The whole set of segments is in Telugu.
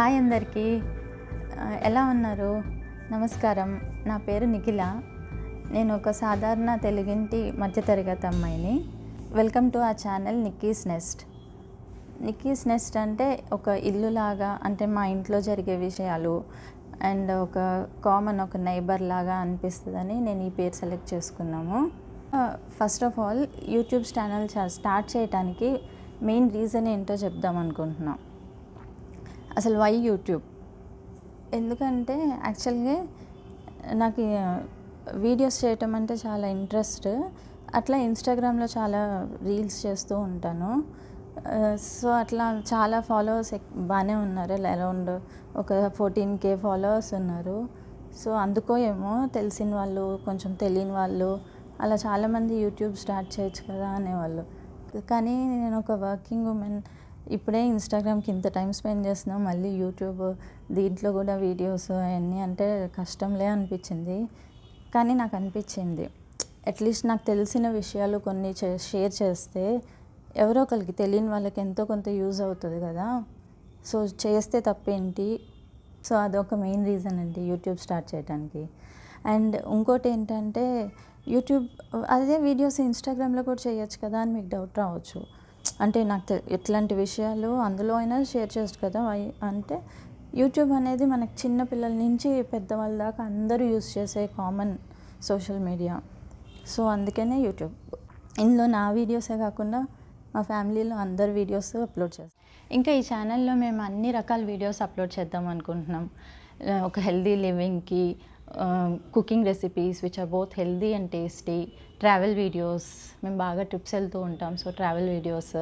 హాయ్ అందరికీ, ఎలా ఉన్నారు? నమస్కారం. నా పేరు నిఖిల. నేను ఒక సాధారణ తెలుగింటి మధ్యతరగతి అమ్మాయిని. వెల్కమ్ టు ఆ channel Nikki's nest. Nikki's nest అంటే ఒక ఇల్లులాగా, అంటే మా ఇంట్లో జరిగే విషయాలు అండ్ ఒక కామన్ ఒక నైబర్ లాగా అనిపిస్తుందని నేను ఈ పేరు సెలెక్ట్ చేసుకున్నాము. First of all YouTube channel start చేయడానికి మెయిన్ రీజన్ ఏంటో చెప్దాం అనుకుంటున్నాం. అసలు వై యూట్యూబ్? ఎందుకంటే యాక్చువల్గా నాకు వీడియోస్ చేయటం అంటే చాలా ఇంట్రెస్ట్. అట్లా ఇన్స్టాగ్రామ్లో చాలా రీల్స్ చేస్తూ ఉంటాను. సో అట్లా చాలా ఫాలోవర్స్ బాగానే ఉన్నారు. అరౌండ్ ఒక 14K ఫాలోవర్స్ ఉన్నారు. సో అందుకో ఏమో తెలిసిన వాళ్ళు, కొంచెం తెలియని వాళ్ళు, అలా చాలామంది యూట్యూబ్ స్టార్ట్ చేయొచ్చు కదా అనేవాళ్ళు. కానీ నేను ఒక వర్కింగ్ ఉమెన్, ఇప్పుడే ఇన్స్టాగ్రామ్కి ఇంత టైం స్పెండ్ చేస్తున్నాం, మళ్ళీ యూట్యూబ్ దీంట్లో కూడా వీడియోస్ అవన్నీ అంటే కష్టంలే అనిపించింది. కానీ నాకు అనిపించింది అట్లీస్ట్ నాకు తెలిసిన విషయాలు కొన్ని షేర్ చేస్తే ఎవరో ఒకరికి, తెలియని వాళ్ళకి ఎంతో కొంత యూజ్ అవుతుంది కదా. సో చేస్తే తప్పేంటి? సో అదొక మెయిన్ రీజన్ అండి యూట్యూబ్ స్టార్ట్ చేయడానికి. అండ్ ఇంకోటి ఏంటంటే, యూట్యూబ్ అదే వీడియోస్ ఇన్స్టాగ్రామ్లో కూడా చేయొచ్చు కదా అని మీకు డౌట్ రావచ్చు. అంటే నాకు ఎట్లాంటి విషయాలు అందులో అయినా షేర్ చేయొచ్చు కదా. అంటే యూట్యూబ్ అనేది మనకు చిన్న పిల్లల నుంచి పెద్దవాళ్ళ దాకా అందరూ యూజ్ చేసే కామన్ సోషల్ మీడియా. సో అందుకనే యూట్యూబ్. ఇందులో నా వీడియోసే కాకుండా మా ఫ్యామిలీలో అందరు వీడియోస్ అప్లోడ్ చేస్తాం. ఇంకా ఈ ఛానల్లో మేము అన్ని రకాల వీడియోస్ అప్లోడ్ చేద్దాం అనుకుంటున్నాం. ఒక హెల్దీ లివింగ్కి, cooking recipes which are both healthy and tasty, travel videos, మేము బాగా ట్రిప్స్ వెళ్తూ ఉంటాం, సో ట్రావెల్ వీడియోస్,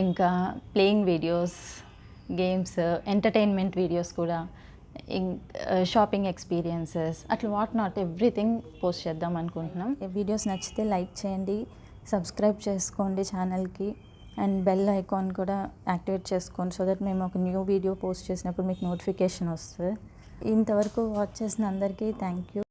ఇంకా playing videos, games, entertainment videos కూడా, షాపింగ్ ఎక్స్పీరియన్సెస్, అట్లా వాట్ నాట్ ఎవ్రీథింగ్ పోస్ట్ చేద్దాం అనుకుంటున్నాం. వీడియోస్ నచ్చితే లైక్ చేయండి, సబ్స్క్రైబ్ చేసుకోండి ఛానల్కి, అండ్ బెల్ ఐకాన్ కూడా యాక్టివేట్ చేసుకోండి, సో దట్ మేము ఒక న్యూ వీడియో పోస్ట్ చేసినప్పుడు మీకు నోటిఫికేషన్ వస్తుంది. ఇంతవరకు వాచ్ చేసిన అందరికీ థ్యాంక్ యూ.